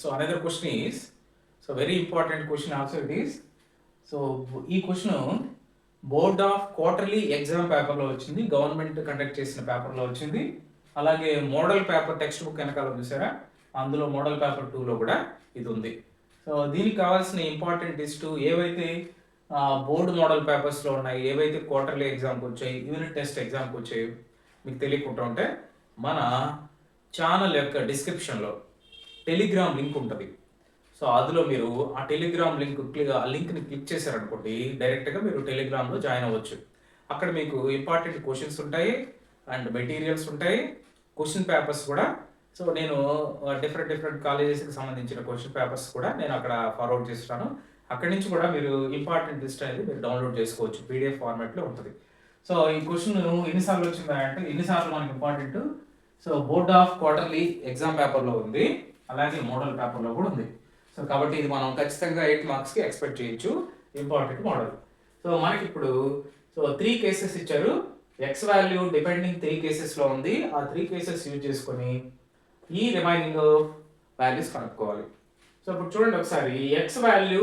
So another question is, so very important question also it is. So ఈ question board of quarterly exam పేపర్లో వచ్చింది, government conduct చేసిన పేపర్లో వచ్చింది. అలాగే మోడల్ పేపర్ టెక్స్ట్ బుక్ వెనకాల చూసారా, అందులో మోడల్ పేపర్ 2లో కూడా ఇది ఉంది. సో దీనికి కావాల్సిన ఇంపార్టెంట్ లిస్ట్ ఏవైతే బోర్డు మోడల్ పేపర్స్లో ఉన్నాయి, ఏవైతే క్వార్టర్లీ ఎగ్జామ్కి వచ్చాయి, యూనిట్ టెస్ట్ ఎగ్జామ్కి వచ్చాయి మీకు తెలియకుండా ఉంటే మన ఛానల్ యొక్క డిస్క్రిప్షన్లో టెలిగ్రామ్ లింక్ ఉంటుంది. సో అందులో మీరు ఆ టెలిగ్రామ్ లింక్ని క్లిక్ చేశారనుకోండి, డైరెక్ట్గా మీరు టెలిగ్రామ్లో జాయిన్ అవ్వచ్చు. అక్కడ మీకు ఇంపార్టెంట్ క్వశ్చన్స్ ఉంటాయి అండ్ మెటీరియల్స్ ఉంటాయి, క్వశ్చన్ పేపర్స్ కూడా. సో నేను డిఫరెంట్ కాలేజెస్కి సంబంధించిన క్వశ్చన్ పేపర్స్ కూడా నేను అక్కడ ఫార్వర్డ్ చేస్తాను. అక్కడి నుంచి కూడా మీరు ఇంపార్టెంట్ లిస్ట్ అనేది మీరు డౌన్లోడ్ చేసుకోవచ్చు, పీడిఎఫ్ ఫార్మాట్లో ఉంటుంది. సో ఈ క్వశ్చన్ ఎన్నిసార్లు వచ్చిందా అంటే ఎన్నిసార్లు మనకి important. So board of quarterly exam పేపర్లో ఉంది, అలాగే మోడల్ పేపర్లో కూడా ఉంది. సో కాబట్టి ఇది మనం ఖచ్చితంగా 8 మార్క్స్కి ఎక్స్పెక్ట్ చేయొచ్చు, ఇంపార్టెంట్ మోడల్. సో మనకి ఇప్పుడు 3 కేసెస్ ఇచ్చారు, ఎక్స్ వాల్యూ డిపెండింగ్ 3 కేసెస్లో ఉంది. ఆ 3 కేసెస్ యూజ్ చేసుకొని ఈ రిమైనింగ్ వాల్యూస్ కనుక్కోవాలి. సో ఇప్పుడు చూడండి ఒకసారి, ఎక్స్ వాల్యూ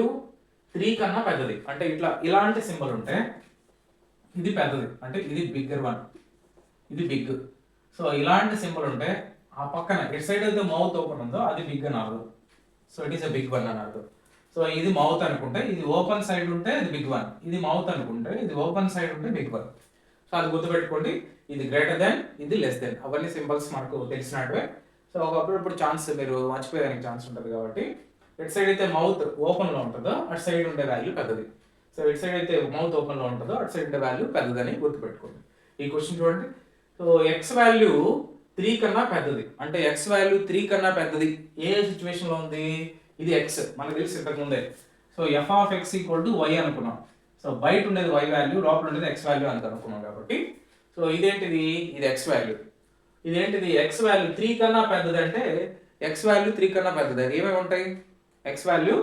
3 కన్నా పెద్దది అంటే ఇలాంటి సింబల్ ఉంటే ఇది పెద్దది, అంటే ఇది బిగ్గర్ వన్, ఇది బిగ్. సో ఇలాంటి సింబల్ ఉంటే ఆ పక్కన ఎట్ సైడ్ అయితే మౌత్ ఓపెన్ ఉందో అది బిగ్ అని అర్థం. So it is a big one అని అర్థం. సో ఇది మౌత్ అనుకుంటే ఇది ఓపెన్ సైడ్ ఉంటే ఇది బిగ్ వన్, ఇది మౌత్ అనుకుంటే ఇది ఓపెన్ సైడ్ ఉంటే బిగ్ వన్. సో అది గుర్తుపెట్టుకోండి, ఇది గ్రేటర్ దెన్, ఇది లెస్ దెన్, అవన్నీ సింబల్స్ మనకు తెలిసినట్టువే. సో ఒకప్పుడు ఛాన్స్ మీరు మర్చిపోయేదానికి ఛాన్స్ ఉంటుంది కాబట్టి, ఇట్ సైడ్ అయితే మౌత్ ఓపెన్లో ఉంటుందో అటు సైడ్ ఉండే వాల్యూ పెద్దది. సో ఇట్ సైడ్ అయితే మౌత్ ఓపెన్లో ఉంటుందో అటు సైడ్ ఉండే వాల్యూ పెద్దదని గుర్తుపెట్టుకోండి. ఈ క్వశ్చన్ చూడండి. సో ఎక్స్ వాల్యూ 3 కన్నా పెద్దది అంటే ఎక్స్ వాల్యూ 3 కన్నా పెద్దది ఏ సిచ్యువేషన్లో ఉంది, ఇది ఎక్స్ మనకు తెలిసి ఇంతకు ముందే. So F of X equal to Y అనుకున్నాం. సో బయట ఉండేది వై వాల్యూ, లోపల ఉండేది ఎక్స్ వాల్యూ అని అనుకున్నాం కాబట్టి, సో ఇదేంటిది, ఇది ఎక్స్ వాల్యూ. ఇదేంటిది, ఎక్స్ వాల్యూ 3 కన్నా పెద్దది అంటే ఎక్స్ వాల్యూ 3 కన్నా పెద్దది ఏమేమి ఉంటాయి ఎక్స్ వాల్యూ.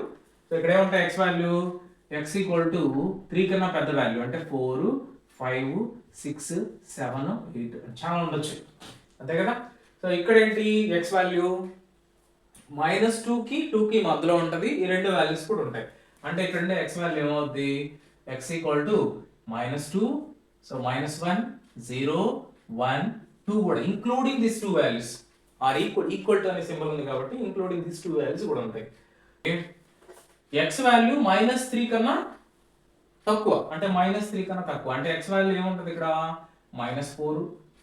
సో ఇక్కడ ఏముంటాయి X value, X equal to 3 కన్నా పెద్ద వాల్యూ అంటే 4, 5, 6, 7, 8 చాలా ఉండొచ్చు, అంతే కదా. సో ఇక్కడ ఏంటి ఎక్స్ వాల్యూ -2కి 2కి మధ్యలో ఉంటుంది, ఈ రెండు వాల్యూస్ కూడా ఉంటాయి. అంటే ఇక్కడ ఎక్స్ వాల్యూ ఏమవుద్ది, ఎక్స్ ఈక్వల్ టు -2, సో -1, 0, 1, 2 కూడా including this 2 values are equal to అనే సింబల్ ఉంది కాబట్టి ఇంక్లూడింగ్ దిస్ 2 వాల్యూస్ కూడా ఉంటాయి. ఎక్స్ వాల్యూ -3 కన్నా తక్కువ అంటే -3 కన్నా తక్కువ అంటే ఎక్స్ వాల్యూ ఏముంటుంది ఇక్కడ -4,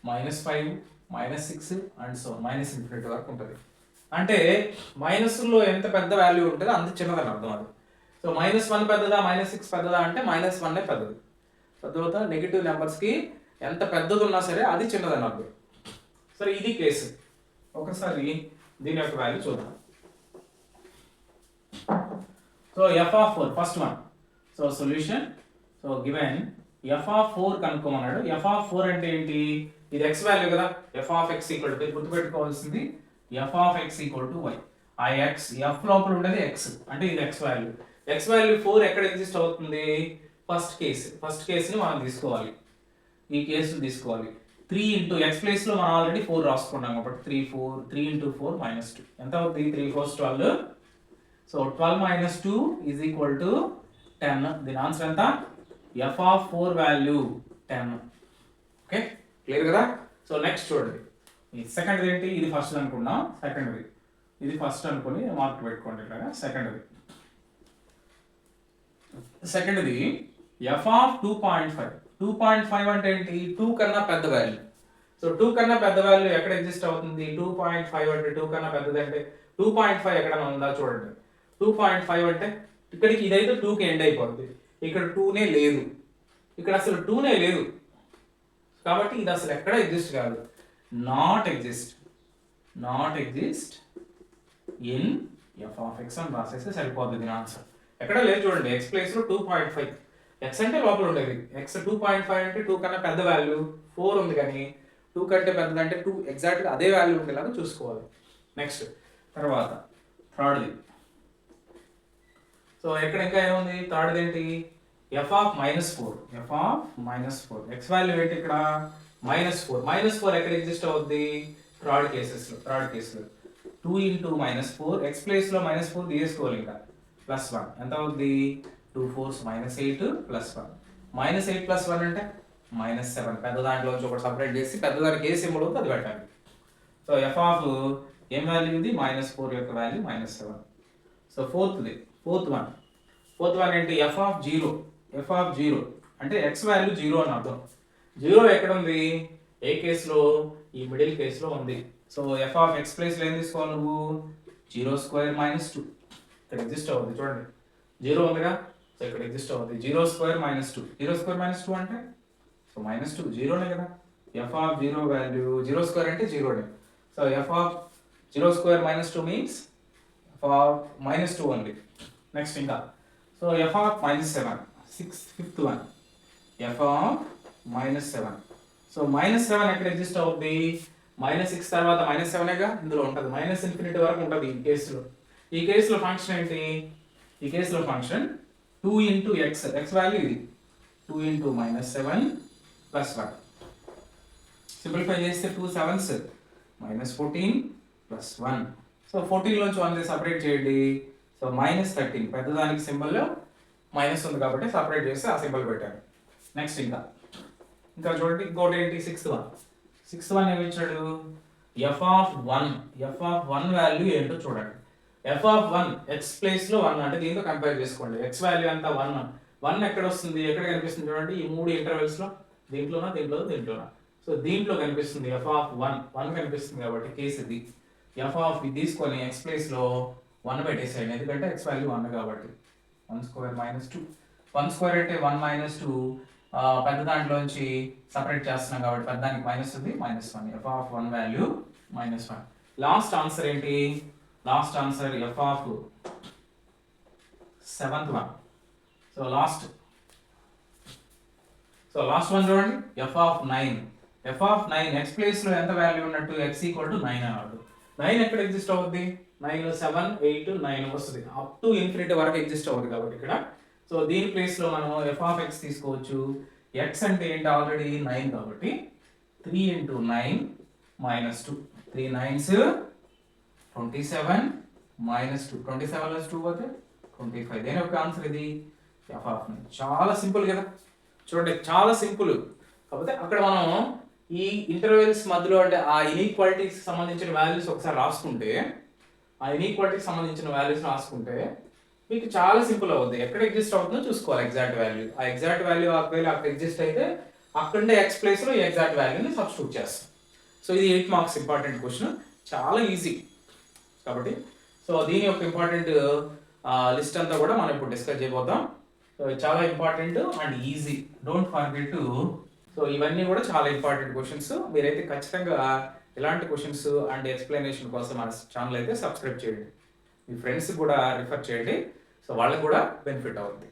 -5, -6 అండ్ సో -∞ వరకు ఉంటుంది. అంటే మైనస్లో ఎంత పెద్ద వాల్యూ ఉంటుందో అంత చిన్నదని అర్థం అది. సో -1 పెద్దదా, -6 పెద్దదా అంటే -1 పెద్దది. తర్వాత నెగిటివ్ నెంబర్స్కి ఎంత పెద్దది ఉన్నా సరే అది చిన్నదని అర్థం. సరే ఇది కేసు. ఒకసారి దీని యొక్క వాల్యూ చూద్దాం. So F of 4 first one. So solution, so given F of 4 కనుక్కోమన్నాడు. ఎఫ్ ఆఫ్ 4 అంటే ఏంటి, ఇది ఎక్స్ వాల్యూ కదా, F of X equal to గుర్తుపెట్టుకోవాల్సింది F of X equal to Y. ఆ ఎక్స్ ఎఫ్ లోపల ఉండేది ఎక్స్ అంటే ఇది ఎక్స్ వాల్యూ. ఎక్స్ వాల్యూ 4 ఎక్కడ ఎగ్జిస్ట్ అవుతుంది, ఫస్ట్ కేసుని మనం తీసుకోవాలి, ఈ కేసుని తీసుకోవాలి. 3 ఇంటూ ఎక్స్ ప్లేస్లో మనం ఆల్రెడీ 4 రాసుకున్నాం కాబట్టి 3 ఇంటూ 4 -2 ఎంత అవుతుంది, 3 4 12. So 12 - 2 is equal to 10. దీని ఆన్సర్ ఎంత, F of 4 value 10. Okay clear కదా. సో నెక్స్ట్ చూడండి, ఈ సెకండ్ది ఏంటి, ఇది ఫస్ట్ అనుకున్నాం, సెకండ్ది ఇది ఫస్ట్ అనుకుని మార్క్ పెట్టుకోండి ఇట్లాగా. సెకండ్ది ఎఫ్ ఆఫ్ 2.5 అంటే ఏంటి, 2 కన్నా పెద్ద వాల్యూ. సో 2 కన్నా పెద్ద వాల్యూ ఎక్కడ ఎగ్జిస్ట్ అవుతుంది, 2.5 అంటే 2 కన్నా పెద్దది అంటే 2.5 ఎక్కడైనా ఉందా చూడండి. 2.5 అంటే ఇక్కడికి ఇదైతే 2కి ఎండ్ అయిపోతుంది, ఇక్కడ 2నే లేదు, ఇక్కడ అసలు 2నే లేదు కాబట్టి ఇది అసలు ఎక్కడ ఎగ్జిస్ట్ కాదు, not exist in F of X అని రాసేస్తే సరిపోతుంది దీని ఆన్సర్. ఎక్కడ లేదు చూడండి, ఎక్స్ ప్లేస్లో 2.5, ఎక్స్ అంటే లోపల ఉండేది, ఎక్స్ 2.5 అంటే 2 కన్నా పెద్ద వాల్యూ 4 ఉంది కానీ 2 కంటే పెద్దదంటే 2 ఎగ్జాక్ట్గా అదే వాల్యూ ఉండేలాగా చూసుకోవాలి. నెక్స్ట్ తర్వాత థర్డ్ది. సో ఎక్కడ ఇంకా ఏముంది, థర్డ్ది ఏంటి, ఎఫ్ ఆఫ్ -4 ఎక్స్ వాల్యూ ఏంటి ఇక్కడ -4 ఎక్కడ ఎగ్జిస్ట్ అవుద్ది, థర్డ్ కేసులో 2 ఇంటూ -4 ఎక్స్ ప్లేస్లో -4 తీసుకోవాలి ఇంకా +1 ఎంత అవుద్ది 2 4 -8 +1 -8 +1 అంటే -7 పెద్ద దాంట్లోంచి ఒకటి సపరేట్ చేసి పెద్దదానికి ఏ సింబల్ అవుతుందో అది పెట్టాలి. సో ఎఫ్ ఆఫ్ ఏం వాల్యూ ఇది -4 యొక్క వాల్యూ -7. సో ఫోర్త్ వన్ ఏంటి ఎఫ్ ఆఫ్ జీరో అంటే ఎక్స్ వాల్యూ 0 అని అర్థం. 0 ఎక్కడ ఉంది ఏ కేసులో ఈ మిడిల్ కేసులో ఉంది. సో ఎఫ్ ఆఫ్ ఎక్స్ ప్లేస్లో ఏం తీసుకోవాలి నువ్వు 0² -2 ఇక్కడ ఎగ్జిస్ట్ అవుతుంది చూడండి 0 ఉందిగా సో ఇక్కడ ఎగ్జిస్ట్ అవుతుంది 0² -2 0² -2 అంటే సో -2 జీరోనే కదా ఎఫ్ ఆఫ్ 0 వాల్యూ 0² అంటే జీరోనే. So F of 0² -2 means F of -2 only. Next ఇంకా so F of -7 fifth one F of -7. So -7 ఎక్కడ ఎగ్జిస్ట్ అవుతుంది -6 తర్వాత -7గా ఇందులో ఉంటుంది −∞ వరకు ఉంటుంది ఈ కేసులో ఫంక్షన్ ఏంటి ఈ కేసులో ఫంక్షన్ 2 ఇంటూ ఎక్స్ వాల్యూ ఇది 2 ఇంటూ -7 +1 సింప్లిఫై చేస్తే 2 7s -14 +1. సో 14 లోంచి 1 సపరేట్ చేయండి. సో -13 పెద్దదానికి సింబల్లో మైనస్ ఉంది కాబట్టి సపరేట్ చేసి ఆ సింబల్ పెట్టాను. నెక్స్ట్ ఇంకా చూడండి ఇంకోటి ఏంటి సిక్స్త్ వన్ ఏమి ఇచ్చాడు ఎఫ్ ఆఫ్ 1 వాల్యూ ఏంటో చూడండి. ఎఫ్ ఆఫ్ 1 ఎక్స్ ప్లేస్లో 1 అంటే దీంతో కంపేర్ చేసుకోండి. ఎక్స్ వాల్యూ అంతా 1 ఎక్కడ వస్తుంది ఎక్కడ కనిపిస్తుంది చూడండి ఈ 3 ఇంటర్వెల్స్లో దీంట్లోనా సో దీంట్లో కనిపిస్తుంది ఎఫ్ ఆఫ్ 1 కనిపిస్తుంది కాబట్టి కేసు ఇది ఎఫ్ ఆఫ్ ఇది తీసుకొని ఎక్స్ ప్లేస్లో 1 పెట్టేసేయండి ఎందుకంటే ఎక్స్ వాల్యూ 1 కాబట్టి 1² -2 1² అంటే 1 -2 పెద్ద దాంట్లోంచి సపరేట్ చేస్తున్నాం కాబట్టి పెద్దదానికి మైనస్ ఉంది -1 F of 1 value -1. Last answer ఏంటి last answer F of 7th one. So last one చూడండి ఎఫ్ ఆఫ్ 9 ఎక్స్ ప్లేస్లో ఎంత వాల్యూ ఉన్నట్టు x = 9 అన్నట్టు 9 ఎక్కడ ఎగ్జిస్ట్ అవుద్ది 9 7 8 9 వస్తుంది అప్ టు ఇన్ఫినిటీ వరకు ఎగ్జిస్ట్ అవుతుంది కాబట్టి ఇక్కడ. సో దీని ప్లేస్లో మనం ఎఫ్ ఆఫ్ ఎక్స్ తీసుకోవచ్చు. ఎక్స్ అంటే ఏంటి ఆల్రెడీ 9 కాబట్టి 3 ఇంటూ 9 -2 3 9s 27 -2 27 2 పోతే 25 దేని యొక్క ఆన్సర్ ఇది ఎఫ్ ఆఫ్ 9. చాలా సింపుల్ కదా చూడండి చాలా సింపుల్. కాకపోతే అక్కడ మనం ఈ ఇంటర్వెల్స్ మధ్యలో అంటే ఆ ఇన్ఈక్వాలిటీస్ సంబంధించిన వాల్యూస్ ఒకసారి రాసుకుంటే మీకు చాలా సింపుల్ అవుతుంది. ఎక్కడ ఎగ్జిస్ట్ అవుతుందో చూసుకోవాలి ఎగ్జాక్ట్ వాల్యూ. ఆ ఎగ్జాక్ట్ వాల్యూ ఒకవేళ అక్కడ ఎగ్జిస్ట్ అయితే అక్కడే ఎక్స్ ప్లేస్లో ఈ ఎగ్జాక్ట్ వాల్యూని సబ్స్టిట్యూట్ చేస్తాం. సో ఇది 8 మార్క్స్ ఇంపార్టెంట్ క్వశ్చన్ చాలా ఈజీ కాబట్టి. సో దీని యొక్క ఇంపార్టెంట్ లిస్ట్ అంతా కూడా మనం ఇప్పుడు డిస్కస్ చేయబోతాం. సో చాలా important and easy don't forget to. So ఇవన్నీ కూడా చాలా ఇంపార్టెంట్ క్వశ్చన్స్. మీరైతే ఖచ్చితంగా ఇలాంటి క్వశ్చన్స్ అండ్ ఎక్స్ప్లెనేషన్ కోసం మన ఛానల్ అయితే సబ్స్క్రైబ్ చేయండి. మీ ఫ్రెండ్స్ కూడా రిఫర్ చేయండి సో వాళ్ళకి కూడా బెనిఫిట్ అవుతుంది.